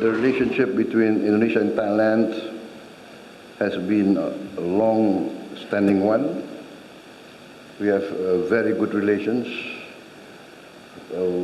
the relationship between Indonesia and Thailand has been a long-standing one. We have very good relations.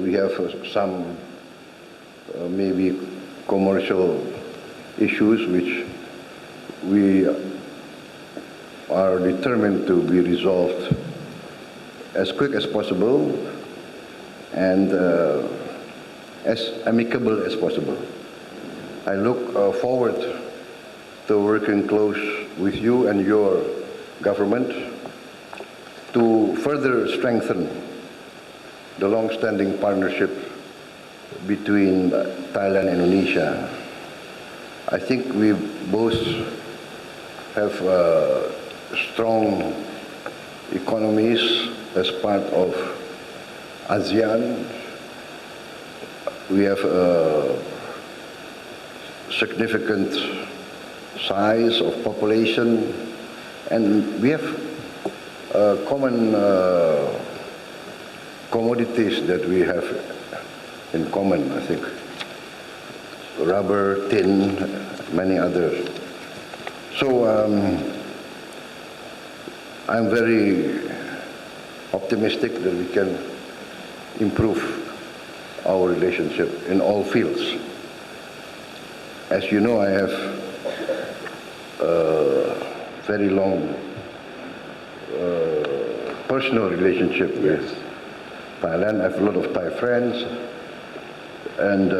We have some maybe commercial issues which we are determined to be resolved as quick as possible and as amicable as possible. I look forward to working close with you and your government to further strengthen the long-standing partnership between Thailand and Indonesia. I think we both have strong economies as part of ASEAN. We have a significant size of population, and we have common commodities that we have in common, I think. Rubber, tin, many others. So I'm very optimistic that we can improve our relationship in all fields. As you know, I have a very long personal relationship with Thailand. I have a lot of Thai friends, and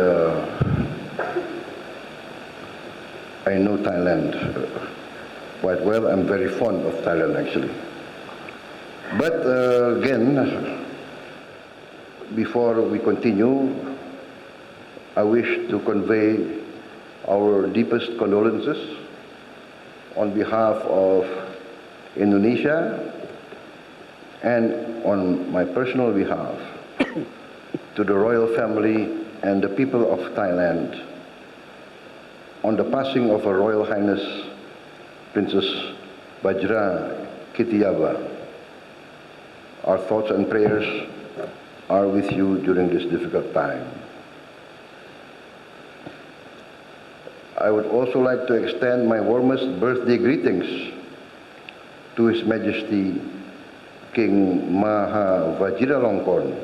I know Thailand quite well. I'm very fond of Thailand, actually. But again, before we continue, I wish to convey our deepest condolences on behalf of Indonesia and on my personal behalf to the royal family and the people of Thailand on the passing of Her Royal Highness Princess Bajra Kittiaba. Our thoughts and prayers are with you during this difficult time. I would also like to extend my warmest birthday greetings to His Majesty King Maha Vajiralongkorn,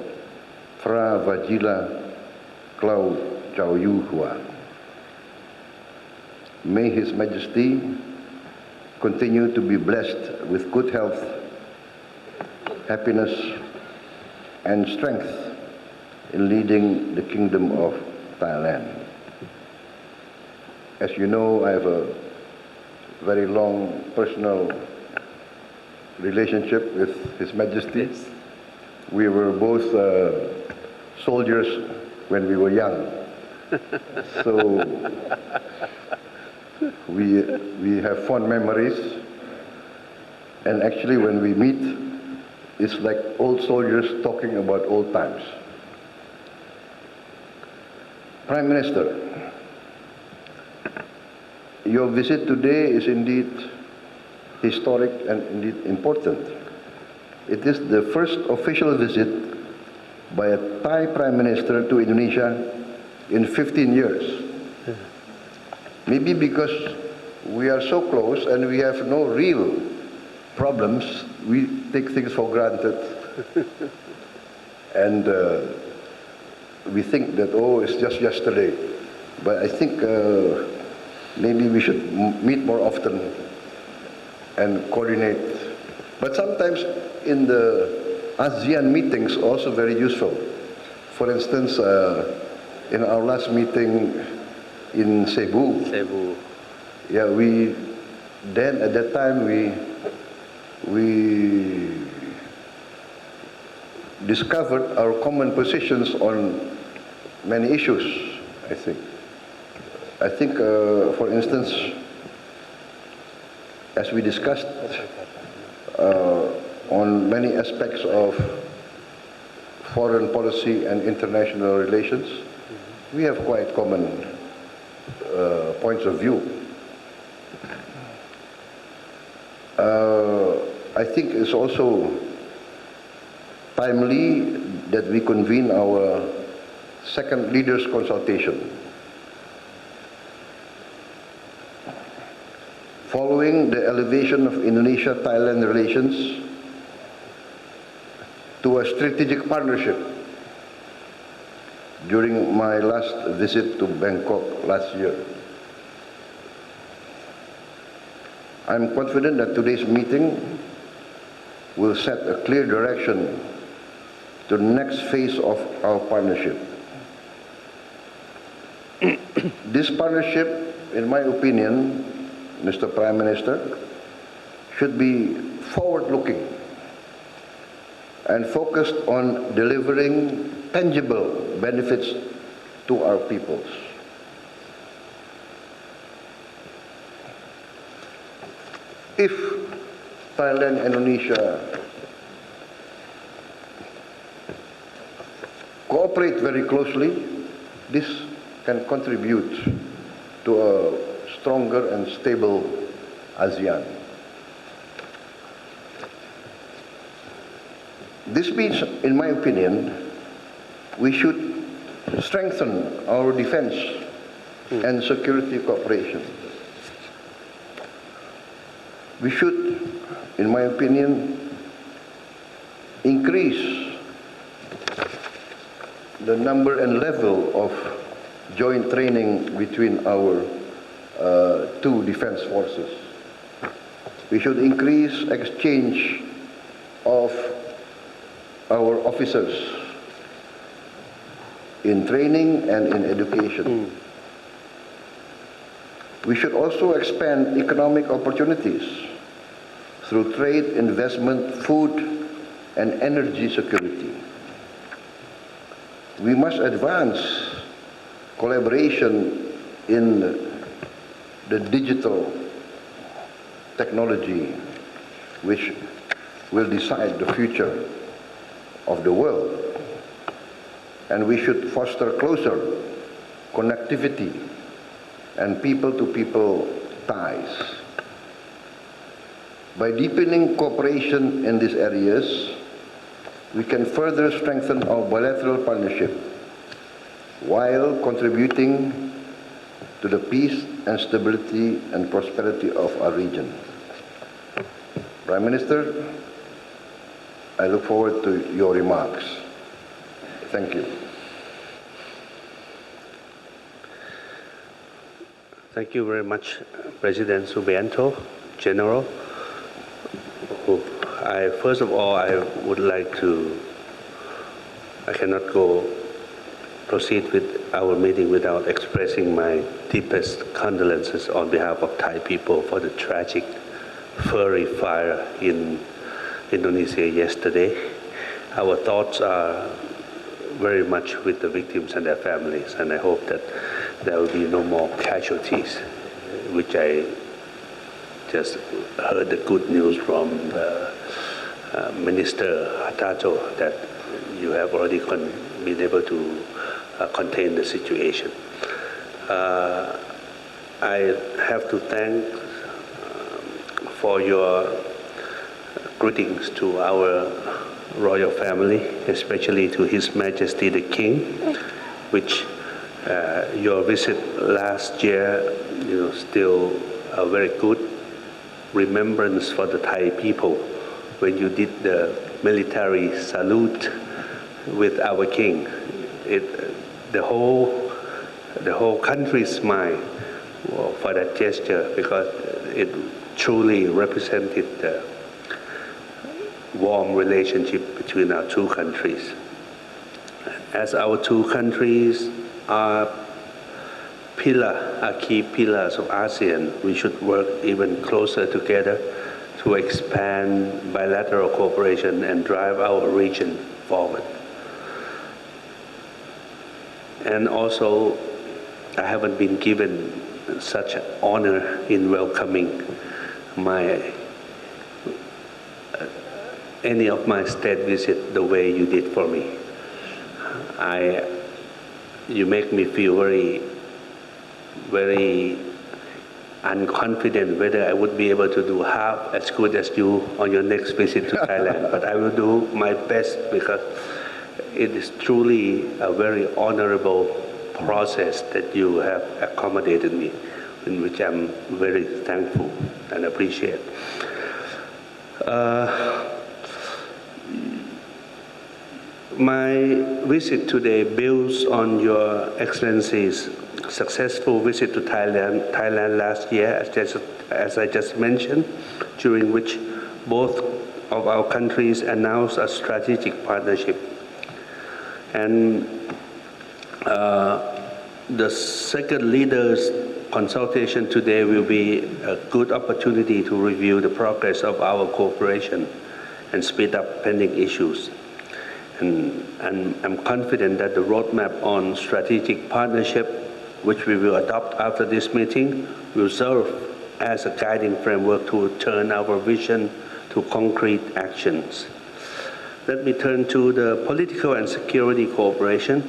Fra Vajira Klau Chau Yu Hua. May His Majesty continue to be blessed with good health, happiness, and strength in leading the Kingdom of Thailand. As you know, I have a very long personal relationship with His Majesty. Yes. We were both soldiers when we were young. So we have fond memories. And actually when we meet, it's like old soldiers talking about old times. Prime Minister, your visit today is indeed historic and indeed important. It is the first official visit by a Thai Prime Minister to Indonesia in 15 years. Maybe because we are so close and we have no real problems, we take things for granted. And we think that, oh, it's just yesterday. But I think maybe we should meet more often and coordinate. But sometimes in the ASEAN meetings also very useful. For instance, in our last meeting in Cebu, yeah, at that time we discovered our common positions on many issues, I think. I think, for instance, as we discussed on many aspects of foreign policy and international relations, we have quite common points of view. I think it's also timely that we convene our second leaders consultation. following the elevation of Indonesia-Thailand relations to a strategic partnership during my last visit to Bangkok last year. I'm confident that today's meeting will set a clear direction to the next phase of our partnership. This partnership, in my opinion, Mr. Prime Minister, should be forward-looking and focused on delivering tangible benefits to our peoples. If Thailand and Indonesia cooperate very closely, this can contribute to a stronger and stable ASEAN. This means, in my opinion, we should strengthen our defense and security cooperation. We should, in my opinion, increase the number and level of joint training between our two defense forces. We should increase exchange of our officers in training and in education. We should also expand economic opportunities through trade, investment, food, and energy security. We must advance collaboration in the digital technology, which will decide the future of the world. And we should foster closer connectivity and people-to-people ties. By deepening cooperation in these areas, we can further strengthen our bilateral partnership while contributing to the peace and stability and prosperity of our region. Prime Minister, I look forward to your remarks. Thank you. Thank you very much, President Subianto, General. First of all, I would like to, I cannot proceed with our meeting without expressing my deepest condolences on behalf of Thai people for the tragic furry fire in Indonesia yesterday. Our thoughts are very much with the victims and their families, and I hope that there will be no more casualties, which I just heard the good news from Minister Hatato that you have already been able to contain the situation. I have to thank for your greetings to our royal family, especially to His Majesty the King, which your visit last year, still a very good remembrance for the Thai people when you did the military salute with our king. The whole country smiled for that gesture because it truly represented the warm relationship between our two countries. As our two countries are key pillars of ASEAN, we should work even closer together to expand bilateral cooperation and drive our region forward. And also, I haven't been given such honor in welcoming any of my state visit the way you did for me. You make me feel very unconfident whether I would be able to do half as good as you on your next visit to Thailand. But I will do my best because it is truly a very honorable process that you have accommodated me in which I'm very thankful and appreciate. My visit today builds on Your Excellency's successful visit to Thailand last year, as I just mentioned, during which both of our countries announced a strategic partnership. And the second leaders' consultation today will be a good opportunity to review the progress of our cooperation and speed up pending issues. And I'm confident that the roadmap on strategic partnership, which we will adopt after this meeting, will serve as a guiding framework to turn our vision to concrete actions. Let me turn to the political and security cooperation.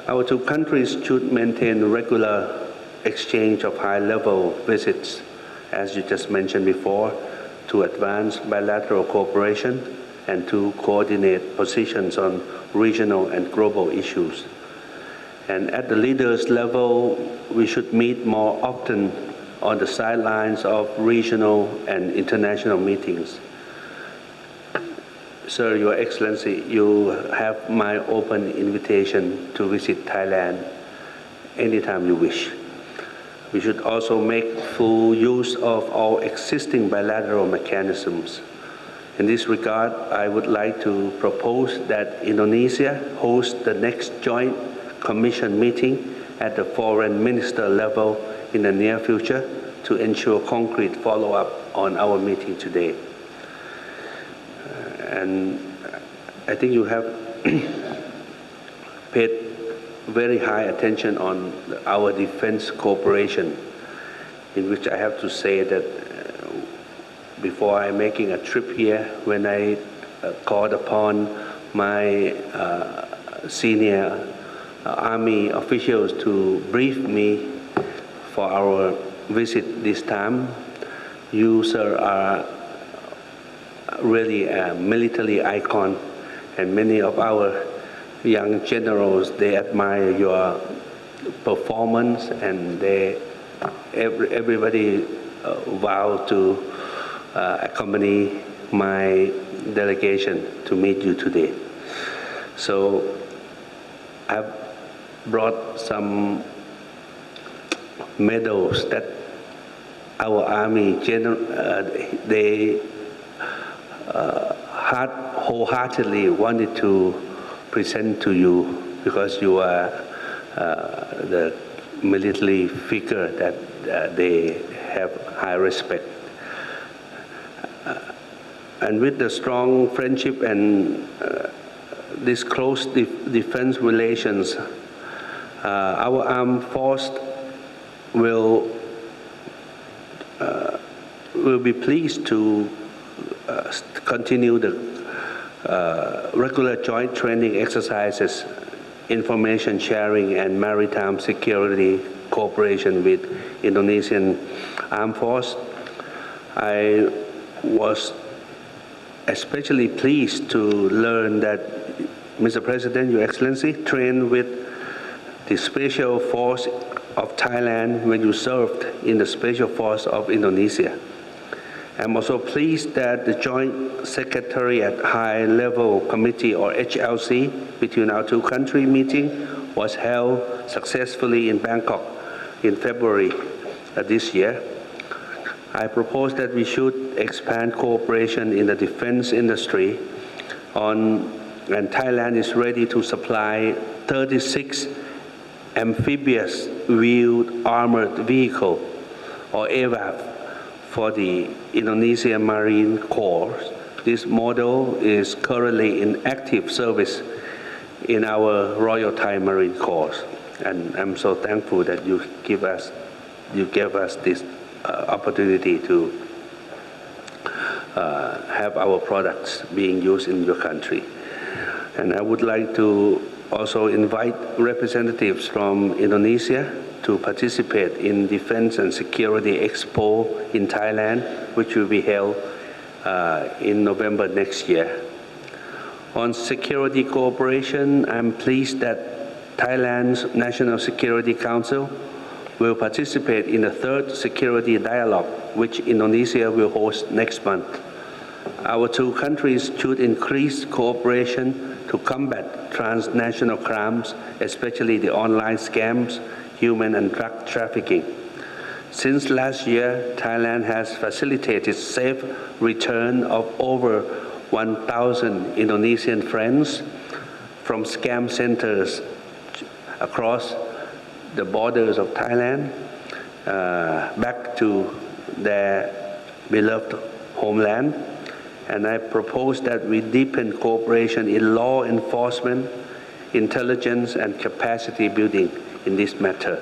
Our two countries should maintain regular exchange of high-level visits, as you just mentioned before, to advance bilateral cooperation and to coordinate positions on regional and global issues. And at the leaders' level, we should meet more often on the sidelines of regional and international meetings. Sir, Your Excellency, you have my open invitation to visit Thailand anytime you wish. We should also make full use of our existing bilateral mechanisms. In this regard, I would like to propose that Indonesia host the next joint commission meeting at the foreign minister level in the near future to ensure concrete follow-up on our meeting today. And I think you have paid very high attention on our defense cooperation, in which I have to say that before I'm making a trip here, when I called upon my senior Army officials to brief me for our visit this time, you, sir, are really a military icon, and many of our young generals, they admire your performance, and everybody vowed to accompany my delegation to meet you today. So I've brought some medals that our Army they wholeheartedly wanted to present to you, because you are the military figure that they have high respect. And with the strong friendship and this close defense relations, our armed force will be pleased to continue the regular joint training exercises, information sharing, and maritime security cooperation with Indonesian Armed Force. I was especially pleased to learn that, Mr. President, Your Excellency, trained with the Special Force of Thailand when you served in the Special Force of Indonesia. I'm also pleased that the Joint Secretariat High Level Committee, or HLC, between our two countries meeting was held successfully in Bangkok in February this year. I propose that we should expand cooperation in the defense industry and Thailand is ready to supply 36 amphibious wheeled armored vehicle, or AVAV, for the Indonesian Marine Corps. This model is currently in active service in our Royal Thai Marine Corps, and I'm so thankful that you gave us this opportunity to have our products being used in your country. And I would like to also invite representatives from Indonesia to participate in Defense and Security Expo in Thailand, which will be held in November next year. On security cooperation, I'm pleased that Thailand's National Security Council will participate in the third security dialogue, which Indonesia will host next month. Our two countries should increase cooperation to combat transnational crimes, especially the online scams, human and drug trafficking. Since last year, Thailand has facilitated safe return of over 1,000 Indonesian friends from scam centers across the borders of Thailand back to their beloved homeland. And I propose that we deepen cooperation in law enforcement, intelligence, and capacity building in this matter.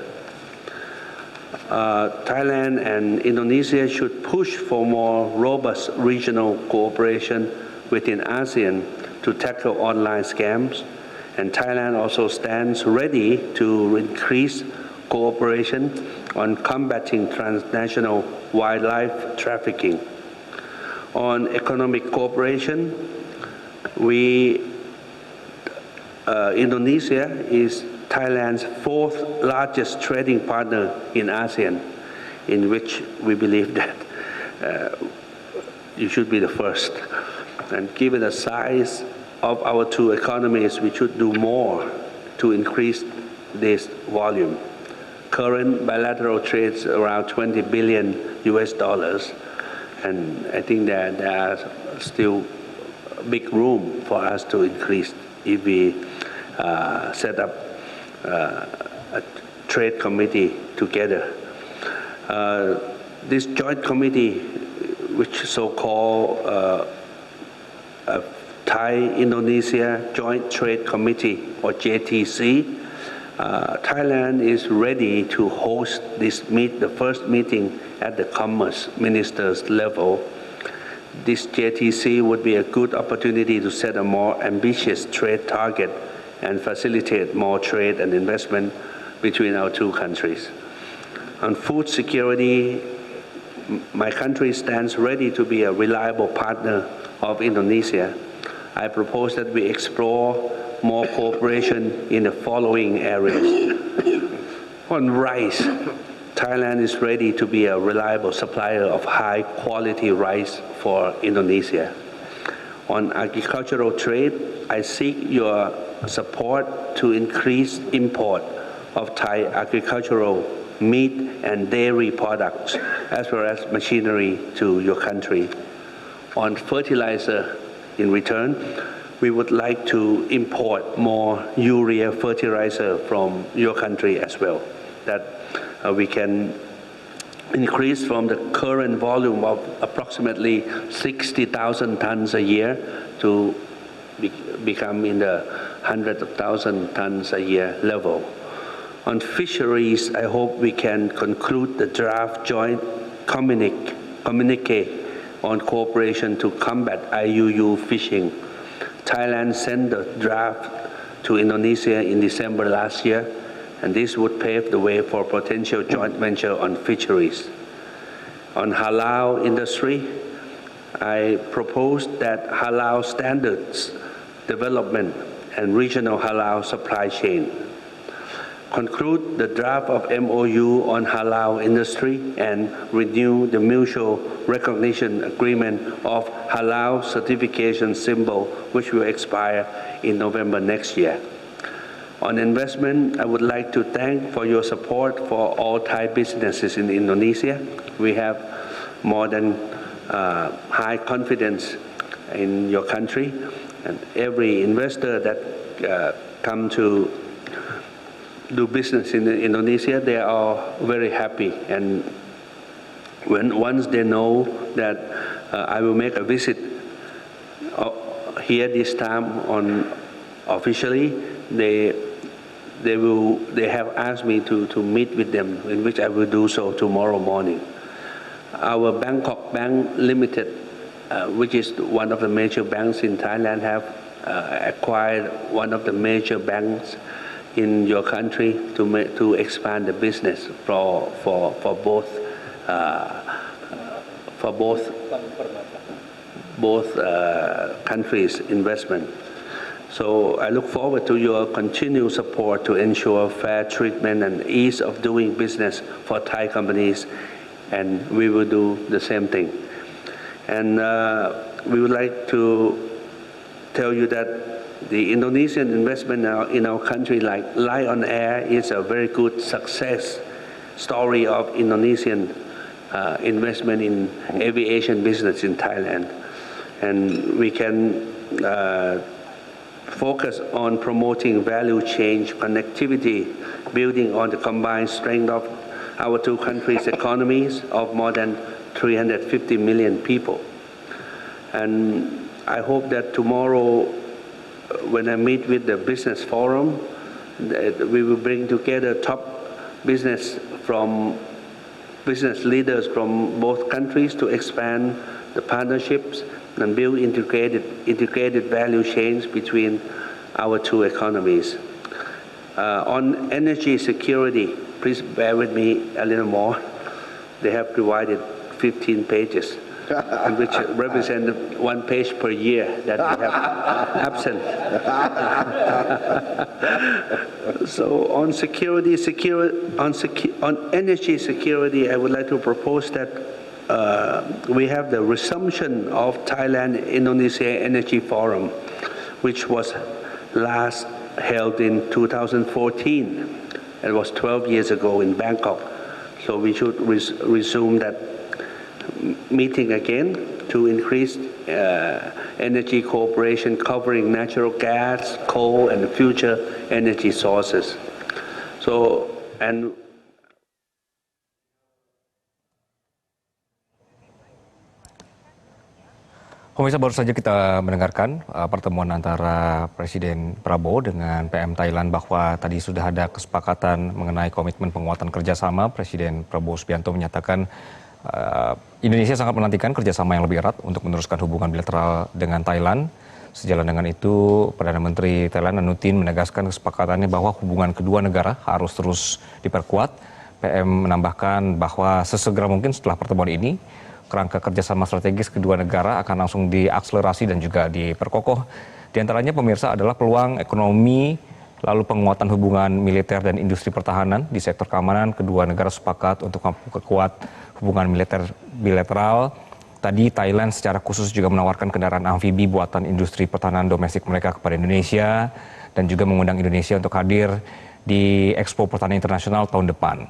Thailand and Indonesia should push for more robust regional cooperation within ASEAN to tackle online scams, and Thailand also stands ready to increase cooperation on combating transnational wildlife trafficking. On economic cooperation, Indonesia is Thailand's fourth largest trading partner in ASEAN, in which we believe that you should be the first. And given the size of our two economies, we should do more to increase this volume. Current bilateral trades around $20 billion, and I think that there are still big room for us to increase if we set up a trade committee together. This joint committee, which so-called Thai-Indonesia Joint Trade Committee, or JTC, Thailand is ready to host the first meeting at the commerce ministers level. This JTC would be a good opportunity to set a more ambitious trade target and facilitate more trade and investment between our two countries. On food security, my country stands ready to be a reliable partner of Indonesia. I propose that we explore more cooperation in the following areas. On rice, Thailand is ready to be a reliable supplier of high-quality rice for Indonesia. On agricultural trade, I seek your support to increase import of Thai agricultural meat and dairy products, as well as machinery to your country. On fertilizer, in return, we would like to import more urea fertilizer from your country as well, that we can increase from the current volume of approximately 60,000 tons a year to become in the hundreds of thousands of tons a year level. On fisheries, I hope we can conclude the draft joint communique on cooperation to combat IUU fishing. Thailand sent the draft to Indonesia in December last year, and this would pave the way for potential joint venture on fisheries. On halal industry, I propose that halal standards development and regional halal supply chain. Conclude the draft of MOU on halal industry and renew the mutual recognition agreement of halal certification symbol, which will expire in November next year. On investment, I would like to thank for your support for all Thai businesses in Indonesia. We have more than high confidence in your country, and every investor that come to do business in Indonesia, they are very happy. And once they know that I will make a visit here this time on officially, they have asked me to meet with them, in which I will do so tomorrow morning. Our Bangkok Bank Limited, which is one of the major banks in Thailand, have acquired one of the major banks in your country to expand the business for both countries' investment. So I look forward to your continued support to ensure fair treatment and ease of doing business for Thai companies, and we will do the same thing. And we would like to tell you that the Indonesian investment now in our country, like Lion Air, is a very good success story of Indonesian investment in aviation business in Thailand. And we can focus on promoting value chain connectivity, building on the combined strength of our two countries' economies of more than 350 million people. And I hope that tomorrow, when I meet with the business forum, that we will bring together top business leaders from both countries to expand the partnerships and build integrated value chains between our two economies. On energy security, please bear with me a little more. They have provided 15 pages, which represent 1 page per year that we have absent. So on on energy security, I would like to propose that we have the resumption of Thailand-Indonesia Energy Forum, which was last held in 2014. It was 12 years ago in Bangkok. So we should resume that meeting again to increase energy cooperation covering natural gas, coal, and future energy sources. So, and Pemirsa, baru saja kita mendengarkan pertemuan antara Presiden Prabowo dengan PM Thailand, bahwa tadi sudah ada kesepakatan mengenai komitmen penguatan kerjasama. Presiden Prabowo Subianto menyatakan Indonesia sangat menantikan kerjasama yang lebih erat untuk meneruskan hubungan bilateral dengan Thailand. Sejalan dengan itu, Perdana Menteri Thailand Anutin menegaskan kesepakatannya bahwa hubungan kedua negara harus terus diperkuat. PM menambahkan bahwa sesegera mungkin setelah pertemuan ini, kerangka kerjasama strategis kedua negara akan langsung diakselerasi dan juga diperkokoh. Di antaranya, pemirsa, adalah peluang ekonomi, lalu penguatan hubungan militer dan industri pertahanan. Di sektor keamanan, kedua negara sepakat untuk memperkuat hubungan militer bilateral. Tadi Thailand secara khusus juga menawarkan kendaraan amfibi buatan industri pertahanan domestik mereka kepada Indonesia, dan juga mengundang Indonesia untuk hadir di Expo Pertahanan Internasional tahun depan.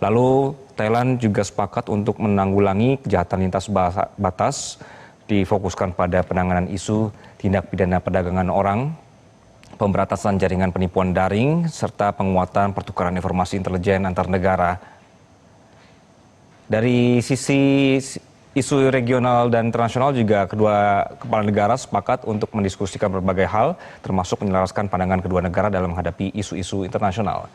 Lalu Thailand juga sepakat untuk menanggulangi kejahatan lintas batas, difokuskan pada penanganan isu tindak pidana perdagangan orang, pemberantasan jaringan penipuan daring, serta penguatan pertukaran informasi intelijen antar negara. Dari sisi isu regional dan internasional juga kedua kepala negara sepakat untuk mendiskusikan berbagai hal, termasuk menyelaraskan pandangan kedua negara dalam menghadapi isu-isu internasional.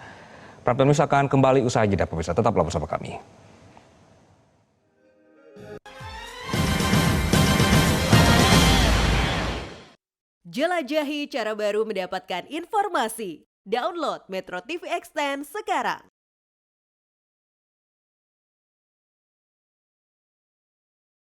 Prime News akan kembali usai jeda, pemirsa. Tetaplah bersama kami. Jelajahi cara baru mendapatkan informasi. Download MetroTV Extend sekarang.